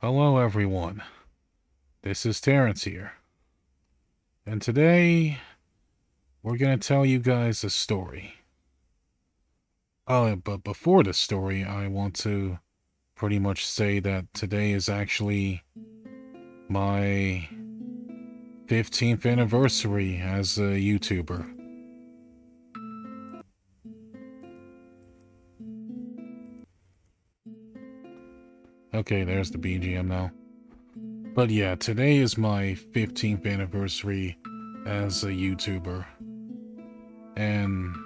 Hello everyone, this is Terence here, and today we're gonna tell you guys a story. But before the story, I want to pretty much say that today is actually my 15th anniversary as a YouTuber. Okay, there's the BGM now. But yeah, today is my 15th anniversary as a YouTuber. And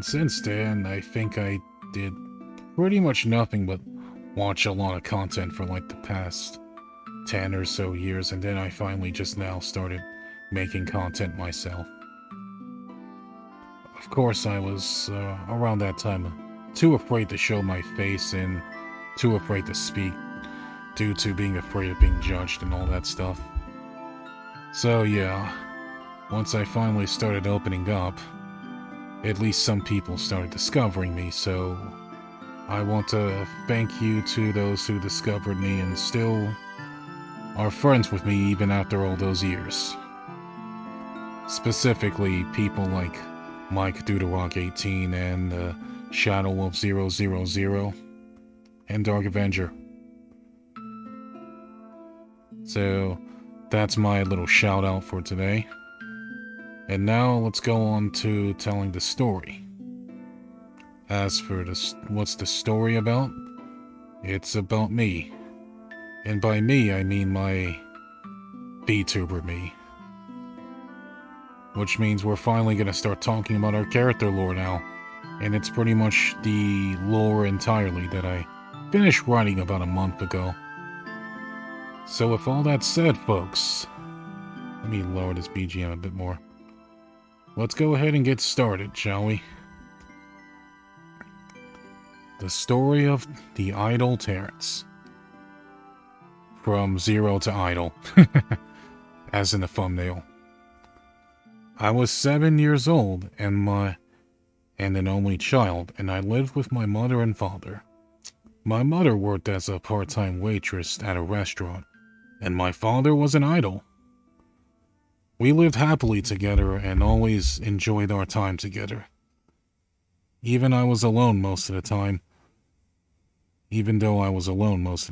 since then, I think I did pretty much nothing but watch a lot of content for like the past 10 or so years, and then I finally just now started making content myself. Of course, I was, around that time, too afraid to show my face and too afraid to speak due to being afraid of being judged and all that stuff. So yeah, once I finally started opening up, at least some people started discovering me, so I want to thank you to those who discovered me and still are friends with me even after all those years. Specifically, people like Mike Deuterock18 and Shadow of 000 and Dark Avenger. So that's my little shout out for today. And now let's go on to telling the story. As for what's the story about? It's about me. And by me, I mean my Vtuber me. Which means we're finally gonna start talking about our character lore now. And it's pretty much the lore entirely that I finished writing about a month ago. So with all that said, folks, let me lower this BGM a bit more. Let's go ahead and get started, shall we? The story of the idol Terence. From zero to idol, as in the thumbnail. I was 7 years old and an only child, and I lived with my mother and father. My mother worked as a part-time waitress at a restaurant, and my father was an idol. We lived happily together and always enjoyed our time together. Even though I was alone most of the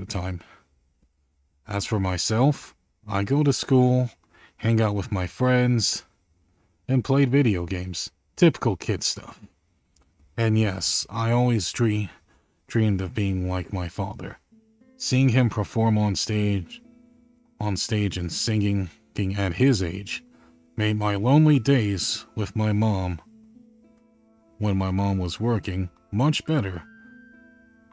time. As for myself, I go to school, hang out with my friends, and played video games. Typical kid stuff. And yes, I always dreamed of being like my father. Seeing him perform on stage and singing at his age made my lonely days with my mom, when my mom was working, much better.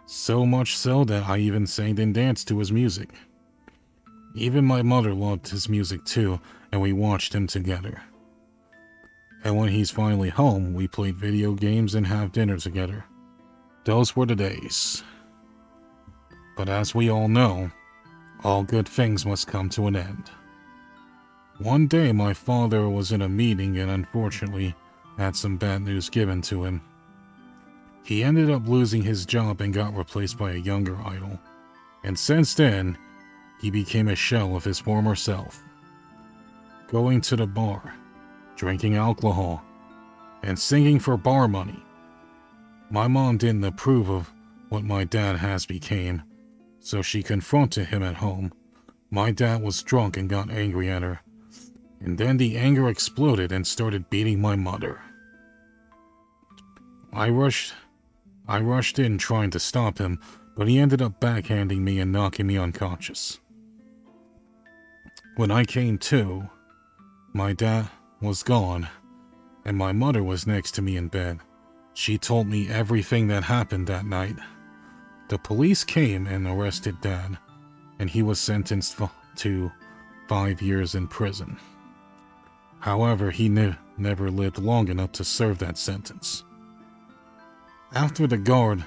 So much so that I even sang and danced to his music. Even my mother loved his music too, and we watched him together. And when he's finally home, we played video games and have dinner together. Those were the days. But as we all know, all good things must come to an end. One day my father was in a meeting and unfortunately had some bad news given to him. He ended up losing his job and got replaced by a younger idol. And since then, he became a shell of his former self. Going to the bar, drinking alcohol, and singing for bar money. My mom didn't approve of what my dad has became, so she confronted him at home. My dad was drunk and got angry at her, and then the anger exploded and started beating my mother. I rushed in trying to stop him, but he ended up backhanding me and knocking me unconscious. When I came to, my dad was gone, and my mother was next to me in bed. She told me everything that happened that night. The police came and arrested Dad, and he was sentenced to 5 years in prison. However, he never lived long enough to serve that sentence. After the guard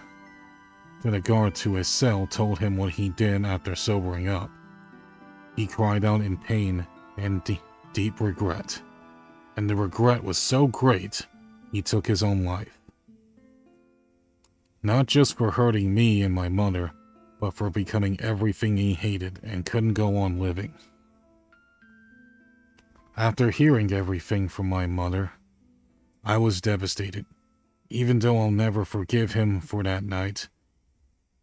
to his cell told him what he did after sobering up, he cried out in pain and deep regret. And the regret was so great, he took his own life. Not just for hurting me and my mother, but for becoming everything he hated and couldn't go on living. After hearing everything from my mother, I was devastated. Even though I'll never forgive him for that night,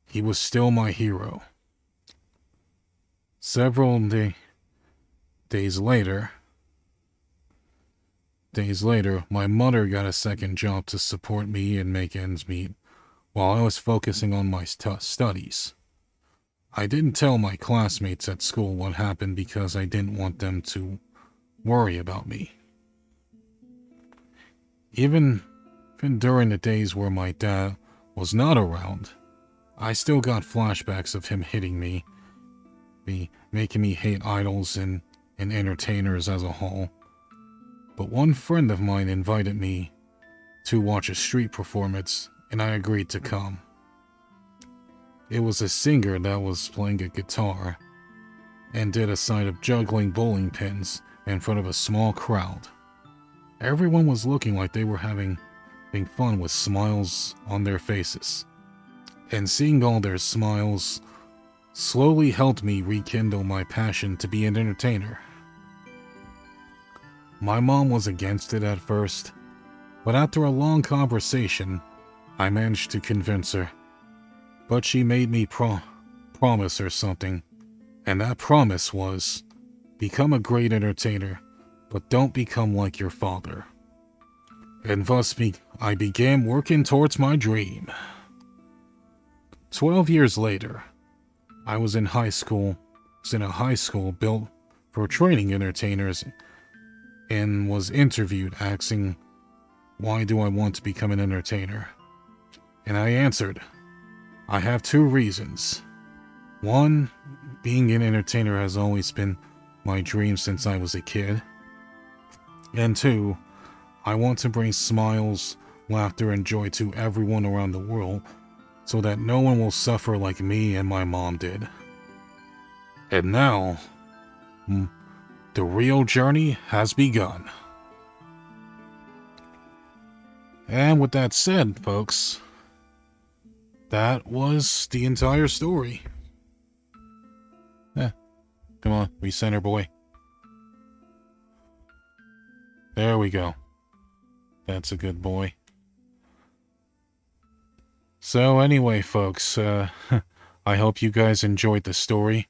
he was still my hero. Several days later, my mother got a second job to support me and make ends meet, while I was focusing on my studies. I didn't tell my classmates at school what happened because I didn't want them to worry about me. Even during the days where my dad was not around, I still got flashbacks of him hitting me, making me hate idols and entertainers as a whole. But one friend of mine invited me to watch a street performance, and I agreed to come. It was a singer that was playing a guitar and did a side of juggling bowling pins in front of a small crowd. Everyone was looking like they were having fun with smiles on their faces. And seeing all their smiles slowly helped me rekindle my passion to be an entertainer. My mom was against it at first, but after a long conversation, I managed to convince her. But she made me promise her something, and that promise was, become a great entertainer, but don't become like your father. And thus I began working towards my dream. 12 years later, I was in a high school built for training entertainers and was interviewed asking, why do I want to become an entertainer? And I answered, I have two reasons. One, being an entertainer has always been my dream since I was a kid. And two, I want to bring smiles, laughter, and joy to everyone around the world so that no one will suffer like me and my mom did. And now, the real journey has begun. And with that said, folks, that was the entire story. Come on, recenter boy. There we go. That's a good boy. So anyway, folks, I hope you guys enjoyed the story.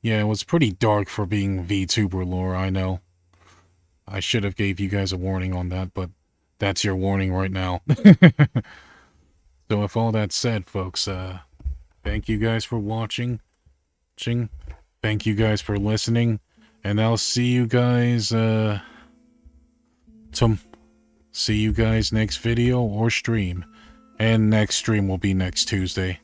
Yeah, it was pretty dark for being VTuber lore, I know. I should have gave you guys a warning on that, but that's your warning right now. So with all that said, folks, thank you guys for watching. Thank you guys for listening. And I'll see you guys, see you guys next video or stream. And next stream will be next Tuesday.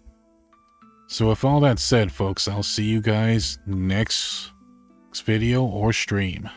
So with all that said, folks, I'll see you guys next video or stream.